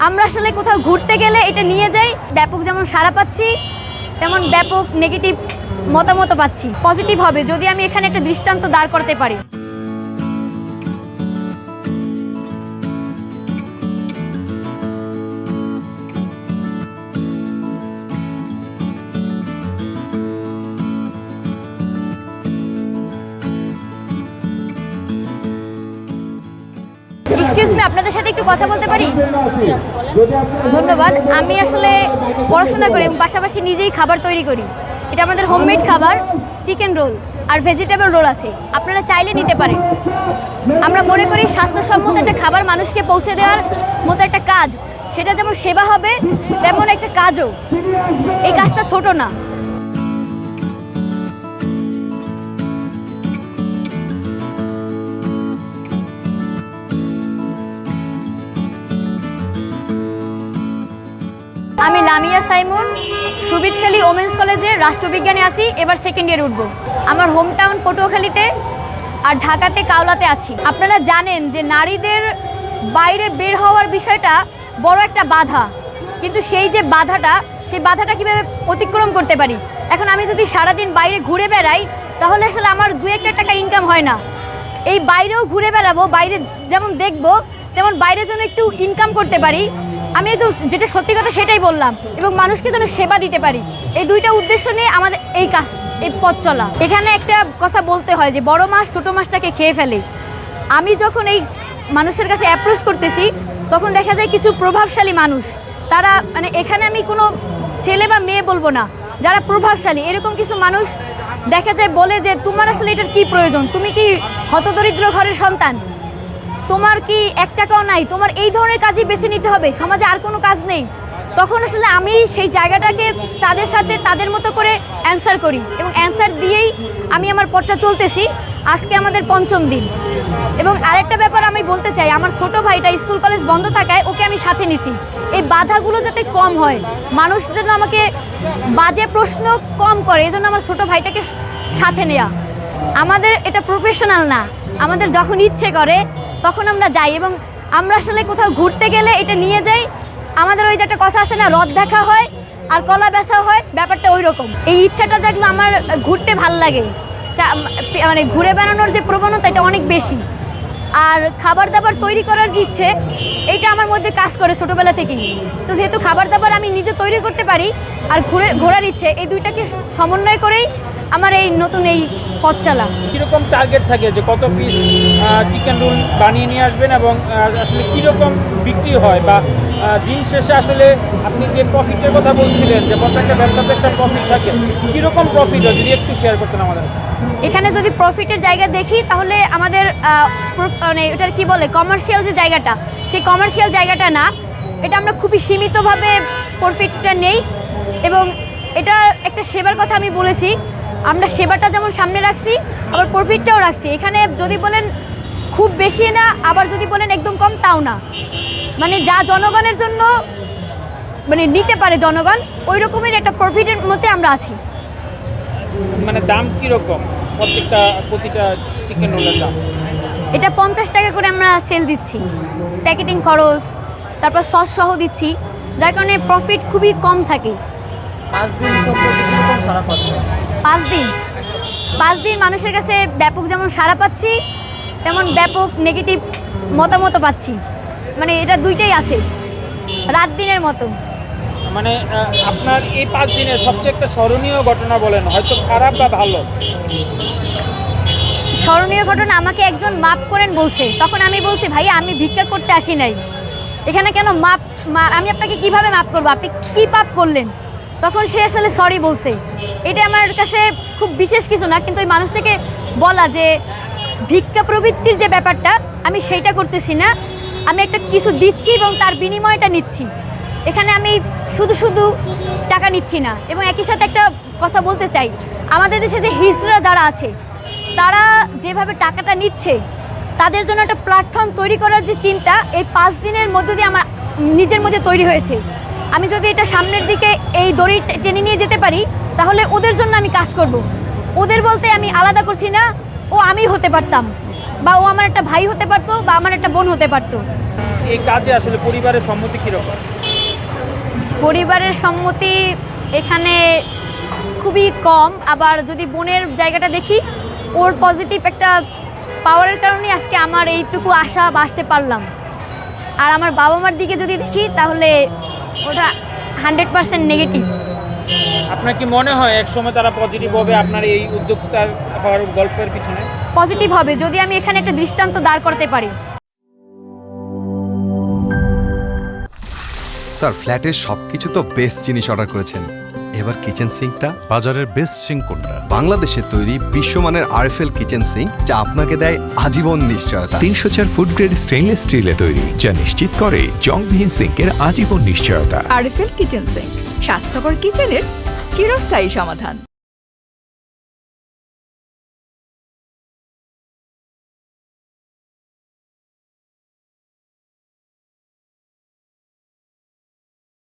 আমরা আসলে কোথাও ঘুরতে গেলে এটা নিয়ে যাই, ব্যাপক যেমন সাড়া পাচ্ছি তেমন ব্যাপক নেগেটিভ মতামত পাচ্ছি। পজিটিভ হবে যদি আমি এখানে একটা দৃষ্টান্ত দাঁড় করতে পারি। এক্সকিউজ মি, আপনাদের সাথে একটু কথা বলতে পারি? ধন্যবাদ। আমি আসলে পড়াশোনা করি এবং পাশাপাশি নিজেই খাবার তৈরি করি। এটা আমাদের হোমমেড খাবার, চিকেন রোল আর ভেজিটেবল রোল আছে, আপনারা চাইলে নিতে পারেন। আমরা মনে করি স্বাস্থ্যসম্মত একটা খাবার মানুষকে পৌঁছে দেওয়ার মতো একটা কাজ, সেটা যেমন সেবা হবে তেমন একটা কাজও। এই কাজটা ছোট না। আমি লামিয়া সাইমুন, সুবিদখালী ওমেন্স কলেজের রাষ্ট্রবিজ্ঞানে আছি, এবার সেকেন্ড ইয়ার উঠব। আমার হোম টাউন পটুয়াখালীতে আর ঢাকাতে কাওলাতে আছি। আপনারা জানেন যে নারীদের বাইরে বের হওয়ার বিষয়টা বড় একটা বাধা, কিন্তু সেই যে বাধাটা, সেই বাধাটা কীভাবে অতিক্রম করতে পারি। এখন আমি যদি সারাদিন বাইরে ঘুরে বেড়াই তাহলে আসলে আমার 2-1 টাকা ইনকাম হয় না। এই বাইরেও ঘুরে বেড়াবো, বাইরে যেমন দেখবো তেমন বাইরে যেন একটু ইনকাম করতে পারি। আমি যেটা সত্যি কথা সেটাই বললাম, এবং মানুষকে যেন সেবা দিতে পারি। এই দুইটা উদ্দেশ্য নিয়ে আমাদের এই কাজ, এই পথ চলা। এখানে একটা কথা বলতে হয় যে বড় মাছ ছোটো মাছটাকে খেয়ে ফেলে। আমি যখন এই মানুষের কাছে অ্যাপ্রোচ করতেছি তখন দেখা যায় কিছু প্রভাবশালী মানুষ, তারা মানে এখানে আমি কোনো ছেলে বা মেয়ে বলবো না, যারা প্রভাবশালী এরকম কিছু মানুষ দেখা যায় বলে যে তোমার আসলে এটার কী প্রয়োজন, তুমি কি হতদরিদ্র ঘরের সন্তান, তোমার কি 1 টাকাও নাই, তোমার এই ধরনের কাজই বেছে নিতে হবে, সমাজে আর কোনো কাজ নেই। তখন আসলে আমি সেই জায়গাটাকে তাদের সাথে তাদের মতো করে অ্যান্সার করি, এবং অ্যান্সার দিয়েই আমি আমার পথটা চলতেছি। আজকে আমাদের 5ম দিন। এবং আরেকটা ব্যাপার আমি বলতে চাই, আমার ছোট ভাইটা স্কুল কলেজ বন্ধ থাকায় ওকে আমি সাথে নিছি। এই বাধাগুলো যাতে কম হয়, মানুষ যেন আমাকে বাজে প্রশ্ন কম করে, এজন্য আমার ছোট ভাইটাকে সাথে নেওয়া। আমাদের এটা প্রফেশনাল না, আমাদের যখন ইচ্ছে করে তখন আমরা যাই, এবং আমরা আসলে কোথাও ঘুরতে গেলে এটা নিয়ে যাই। আমাদের ওই যে একটা কথা আছে না, রথ দেখা হয় আর কলা বেচা হয়, ব্যাপারটা ওই রকম। এই ইচ্ছাটা যেগুলো আমার ঘুরতে ভাল লাগে, মানে ঘুরে বেড়ানোর যে প্রবণতা এটা অনেক বেশি। আর খাবার দাবার তৈরি করার যে ইচ্ছে, এইটা আমার মধ্যে কাজ করে ছোটোবেলা থেকেই। তো যেহেতু খাবার দাবার আমি নিজে তৈরি করতে পারি আর ঘোরার ইচ্ছে, এই দুইটাকে সমন্বয় করেই আমার এই নতুন এই পথ চলা। কীরকম টার্গেট থাকে যে কত পিস চিকেন রোল বানিয়ে নিয়ে আসবেন, এবং আসলে কীরকম বিক্রি হয়, বা দিন শেষে আসলে আপনি যে প্রফিটের কথা বলছিলেন যে প্রত্যেকটা ব্যবসাতে একটা প্রফিট থাকে, কীরকম প্রফিট হয় যদি একটু শেয়ার করতেন আমাদের। এখানে যদি প্রফিটের জায়গা দেখি তাহলে আমাদের মানে এটার কি বলে, কমার্শিয়াল যে জায়গাটা, সেই কমার্শিয়াল জায়গাটা না, এটা আমরা খুবই সীমিতভাবে প্রফিটটা নেই। এবং এটা একটা সেবার কথা আমি বলেছি, আমরা সেবাটা যেমন সামনে রাখছি আবার প্রফিটটাও রাখছি। এখানে যদি বলেন খুব বেশি না, আবার যদি বলেন একদম কম তাও না, মানে যা জনগণের জন্য মানে নিতে পারে জনগণ, ওই রকমের একটা প্রফিটের মধ্যে আমরা আছি। মানে দাম কীরকম প্রতিটা চিকেন রোলের দাম? এটা 50 টাকা করে আমরা সেল দিচ্ছি, প্যাকেটিং খরচ, তারপর সস সহ দিচ্ছি, যার কারণে প্রফিট খুবই কম থাকে। 5 দিন চলতে কীরকম সারা পাচ্ছে? 5 দিন মানুষের কাছে ব্যাপক যেমন সাড়া পাচ্ছি তেমন ব্যাপক নেগেটিভ মতামত পাচ্ছি। মানে এটা দুইটাই আছে, রাত দিনের মতো। মানে আপনার এই 5 দিনের সবচেয়ে একটা স্মরণীয় ঘটনা বলেন, হয়তো খারাপ বা ভালো। স্মরণীয় ঘটনা, আমাকে একজন মাপ করেন বলছে, তখন আমি বলছি ভাইয়া আমি ভিক্ষা করতে আসি নাই, এখানে কেন আমি আপনাকে কিভাবে মাপ করবো, আপনি কী পাপ করলেন? তখন সে আসলে সরি বলছে। এটা আমার কাছে খুব বিশেষ কিছু না, কিন্তু ওই মানুষ থেকে বলা যে ভিক্ষা প্রবৃত্তির যে ব্যাপারটা, আমি সেইটা করতেছি না, আমি একটা কিছু দিচ্ছি এবং তার বিনিময়টা নিচ্ছি। এখানে আমি শুধু টাকা নিচ্ছি না। এবং একই সাথে একটা কথা বলতে চাই, আমাদের দেশে যে হিজড়া যারা আছে তারা যেভাবে টাকাটা নিচ্ছে, তাদের জন্য একটা প্ল্যাটফর্ম তৈরি করার যে চিন্তা, এই 5 দিনের মধ্য দিয়ে আমার নিজের মধ্যে তৈরি হয়েছে। আমি যদি এটা সামনের দিকে এই দড়ি টেনে নিয়ে যেতে পারি তাহলে ওদের জন্য আমি কাজ করব। ওদের বলতে আমি আলাদা করছি না, ও আমি হতে পারতাম, বা ও আমার একটা ভাই হতে পারতো, বা আমার একটা বোন হতে পারতো। এই কাজে আসলে পরিবারের সম্মতি কীরকম? পরিবারের সম্মতি এখানে খুবই কম। আবার যদি বোনের জায়গাটা দেখি, ওর পজিটিভ একটা পাওয়ারের কারণেই আজকে আমার এইটুকু আশা বাঁচতে পারলাম। আর আমার বাবা মার দিকে যদি দেখি তাহলে ওটা 100% নেগেটিভ। আপনার কি মনে হয় একসময় তারা পজিটিভ হবে আপনার এই উদ্যোক্তার হওয়ার গল্পের পিছনে? পজিটিভ হবে যদি আমি এখানে একটা দৃষ্টান্ত দাঁড় করতে পারি। স্যার, ফ্ল্যাটের সবকিছু তো বেস্ট জিনিস অর্ডার করেছেন, এবার কিচেন সিঙ্কটা বাজারের বেস্ট সিঙ্ক কোনটা? বাংলাদেশে তৈরি বিশ্বমানের আরএফএল কিচেন সিঙ্ক, যা আপনাকে দেয় আজীবন নিশ্চয়তা। 304 ফুড গ্রেড স্টেইনলেস স্টিলে তৈরি, যা নিশ্চিত করে জংবিহীন সিঙ্কের আজীবন নিশ্চয়তা। আরএফএল কিচেন সিঙ্ক, স্বাস্থ্যকর কিচেনের চিরস্থায়ী সমাধান।